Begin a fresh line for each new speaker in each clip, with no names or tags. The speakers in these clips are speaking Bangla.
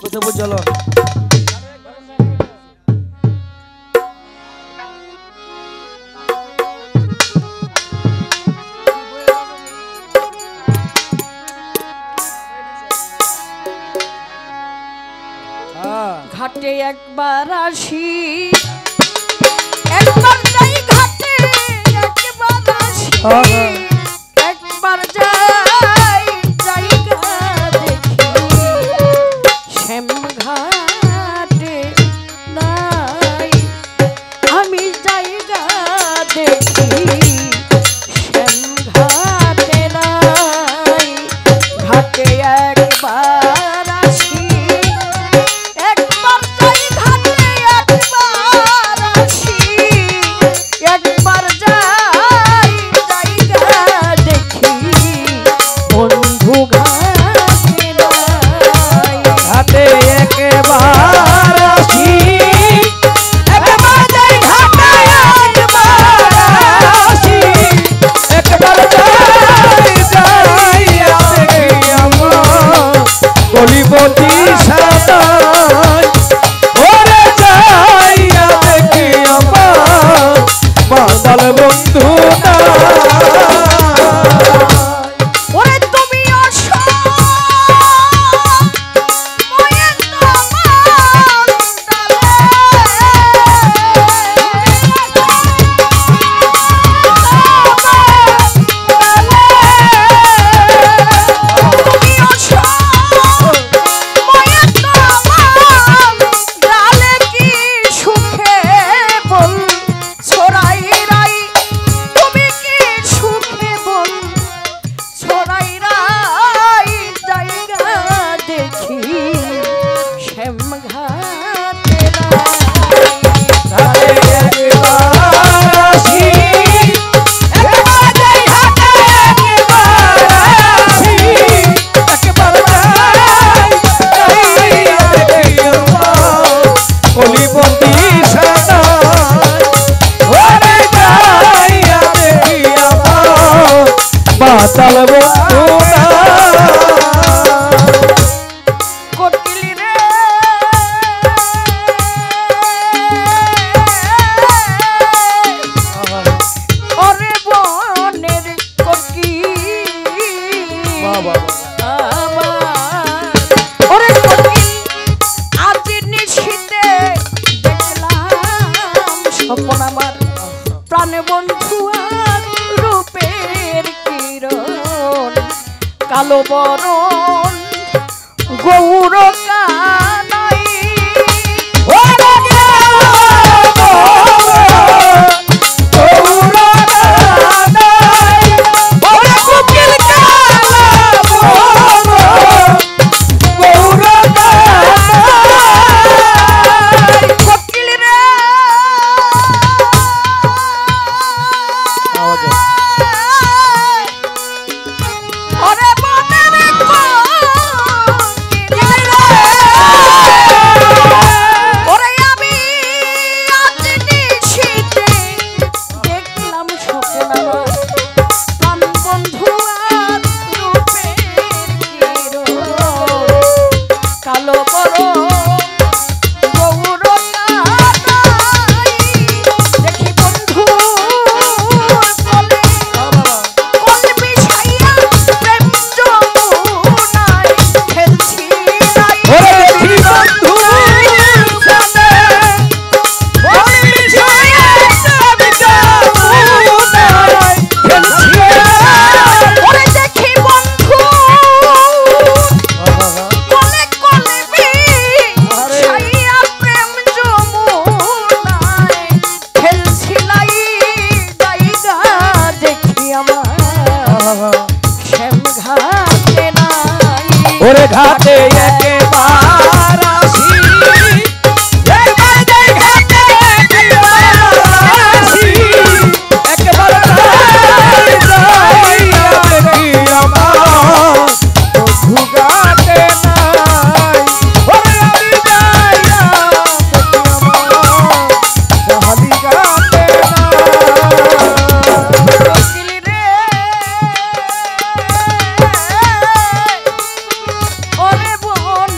কোথায় বুঝলো
ঘাটে একবার আসি একবার যাই ঘাটে একবার আসি একবার যাই জায়গা দেখি শ্যাম ঘাটে নাই আমি জায়গা দেখি শ্যাম ঘাটে নাই ঘাটে একবার আসি একবার যাই ঘাটে একবার আসি একবার যাই জায়গা দেখি বন্ধু ঘাটে নাই
ঘাটে একবার আসি একবার যাই ঘাটে একবার আসি একবার যাই দেখি আমার কলিবতী সাদাই ওরে যাইয়া দেখি আমার বাদাল বন্ধু না
ওরে তুমি আসো ময়ের তোমার তুমি আসো ময়ের তোমার ডালে কি সুখে বল ছড়াই রাই তুমি কি সুখে বল ছড়াই রাই জায়গা দেখি শ্যাম ঘাটে
ঘাটে একবার আসি একবার যাই ঘাটে একবার আসি একবার যাইয়া দেখি আমার কলিবতী সাদাই ওরে যাইয়া দেখি আমার বাতাল বন্ধু না
কোকিল রে ওরে বনের কোকিল আমার ওরে কোকিল আজ নিশিতে দেখলাম স্বপ্ন আমার প্রাণ বন্ধু আর রূপের কিরণ কালো বরণ গৌর কানাই
ওরে গৌরদাদাই ওরে কোকিল কালা গৌরদাদাই
কোকিল রে ওরে বনের কোকিল রে ওরে আমি আজ নিশিতে দেখলাম স্বপ্ন আমার প্রাণ বন্ধু আর রূপের কিরণ কালো বরণ গৌর কানাই দেখি বন্ধু কোল বিছাইয়া প্রেম যমুনায় খেলছি নাই
ওরে দেখি বন্ধু সাথে ওরে মিশাইয়া সব যমুনায় খেলছি
ওরে দেখি বন্ধু কোলে কোলে বিছাইয়া প্রেম যমুনায় খেলছি লাই জায়গা দেখি আমার শ্যাম ঘাটে নাই
ওরে ঘাটে একবার আসি একবার যাই ঘাটে একবার আসি একবার যাইয়া দেখি আমার বন্ধু ঘাটে নাই ওরে আমি যাইয়া দেখি আমার জাহালি ঘাটে নাই
কোকিল রে ওরে বন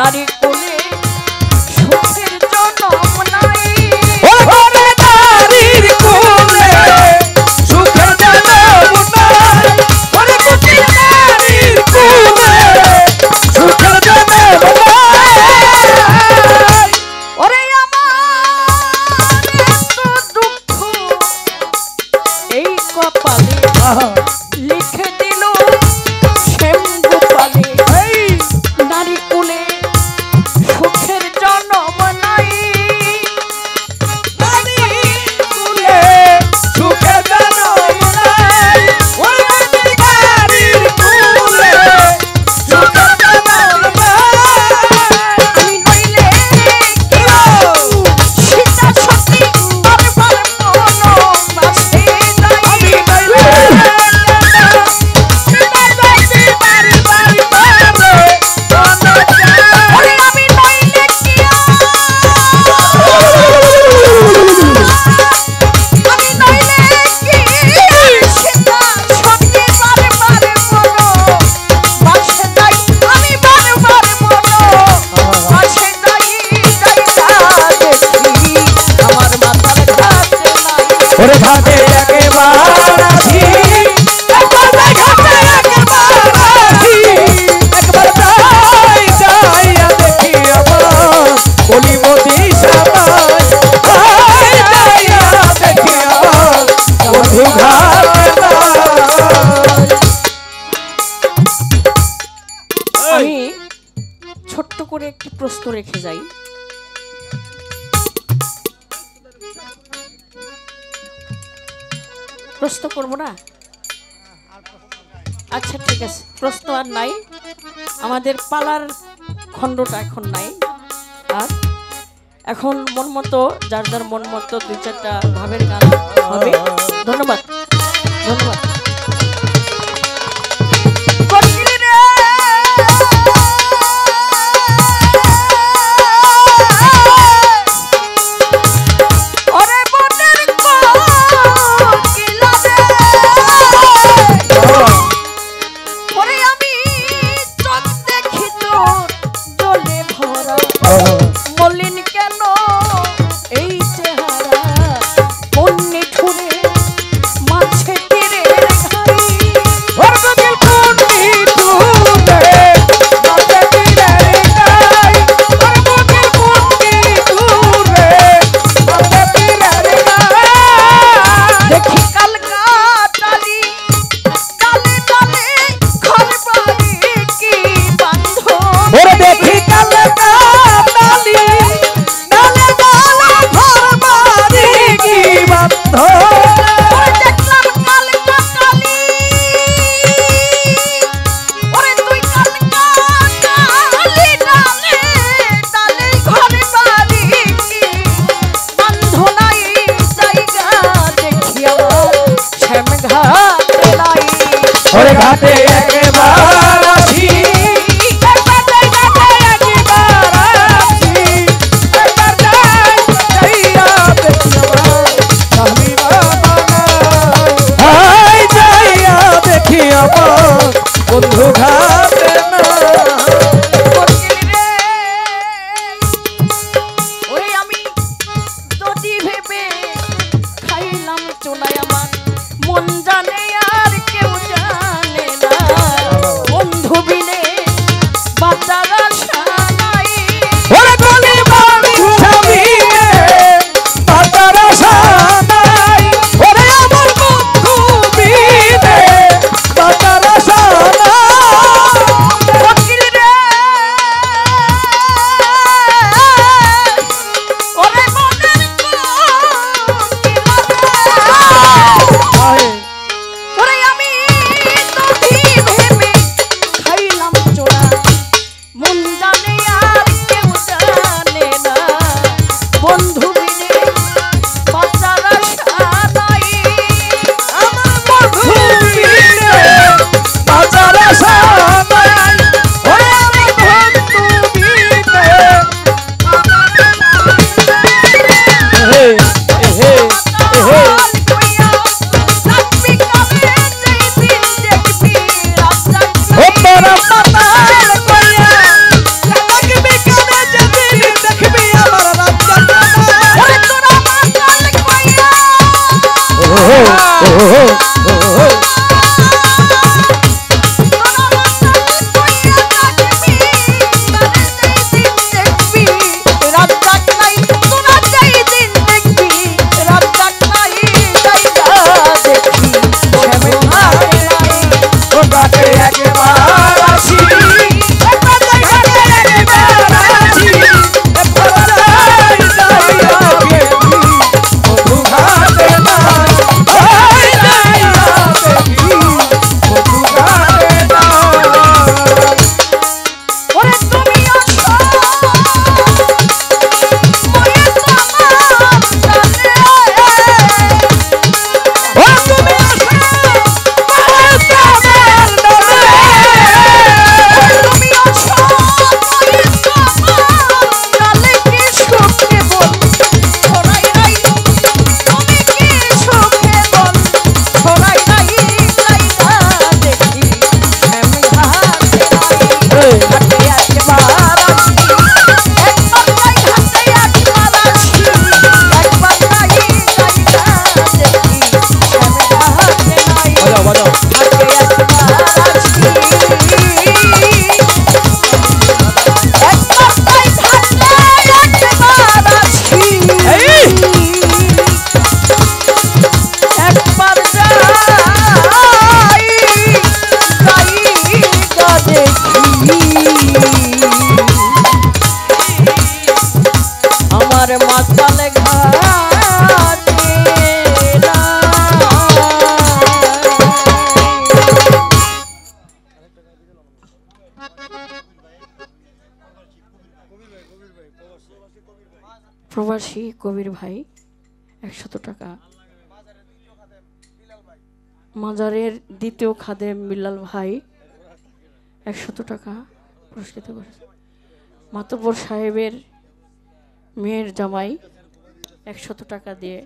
নারী কোলে সুখের জনম নাই
ওরে নারীর কোলে সুখের জনম নাই ওরে কুটির নারীর কোলে সুখের জনম নাই
ওরে আমার এত দুঃখ এই কপালে লিখে দিল শ্যাম গোপালে নারী কোলে সুখের জনম নাই
নারীর কোলে সুখের জনম নাই ওরে নারীর কোলে সুখের জনম নাই
আমি নইলে সীতা সতী বারবার মনো বাসে যাই
আমি নইলে
ওরে আমি নইলে কি আমি নইলে কি সীতা সতী বারবার মনো বাসে যাই আমি বারবার মনো বাসে যাই দেখি আমার মাথার ঘাটে নাই
ওরে ঘাটে একেবার আসি একবার ঘাটে একেবার আসি একবার যাইয়া দেখি আমার কলিমতি সবাই যাইয়া দেখি আমার বন্ধু ঘাটে
আমি ছোট্ট করে একটি প্রশ্ন রেখে যাই প্রশ্ন করব না আচ্ছা ঠিক আছে প্রশ্ন আর নাই আমাদের পালার খণ্ডটা এখন নাই আর এখন মন মতো যার যার মন মতো দুই চারটা ভাবের গান হবে ধন্যবাদ ধন্যবাদ ওরে বনের কোকিলা রে ওরে আমি চোখ দেখি তোর জলে ভরা মলিন কেন এই চেহারা বন্যে ঠুরে মাছে তীরের ঘাই
ওর গগিল কোনটি তুলে মাঝে তীরে গাই ওর গগিল কোনটি তুলে মাঝে তীরে গাই
দেখি কালকাটালি ডালে ডালে ঘর বাড়ি কি বান্ধ
ওরে দেখি কালে কাটালি নালে নালে ঘর বাড়ি কি বান্ধ
ওরে দেখলাম কালকাটালি ওরে তুই কালকাটালি ডালে ডালে ঘর বাড়ি কি বান্ধ নাই জায়গা দেখি আমার শ্যাম ঘাটে নাই
ওরে ঘাটে একবার আসি একবার ঘাটে একবার আসি একবার যাইয়া দেখি আমার স্বামী বাবা নাই যাইয়া দেখি আমার বন্ধু ঘাটে না
ওরে আমি যদি ভেবে খাইলাম চোলাই আমার মন জানে আর কেউ জানে না বন্ধু বিনে বাঁচার আশা নাই
ওরে গলি বাড়ি সামিনে বাতার আশা নাই ওরে আমার বন্ধু বিনে বাতার আশা নাই
ফকির রে ওরে মনের কোকিলা রে ওরে আমি যদি ভেবে খাইলাম চোরা আমার মাতাল ঘাটে প্রবাসী কবির ভাই 100 টাকা। মাজারের দ্বিতীয় খাদেম বিল্লাল ভাই 100 টাকা পুরস্কৃত করেছে। মাতব্বর সাহেবের মেয়ের জামাই 100 টাকা দিয়ে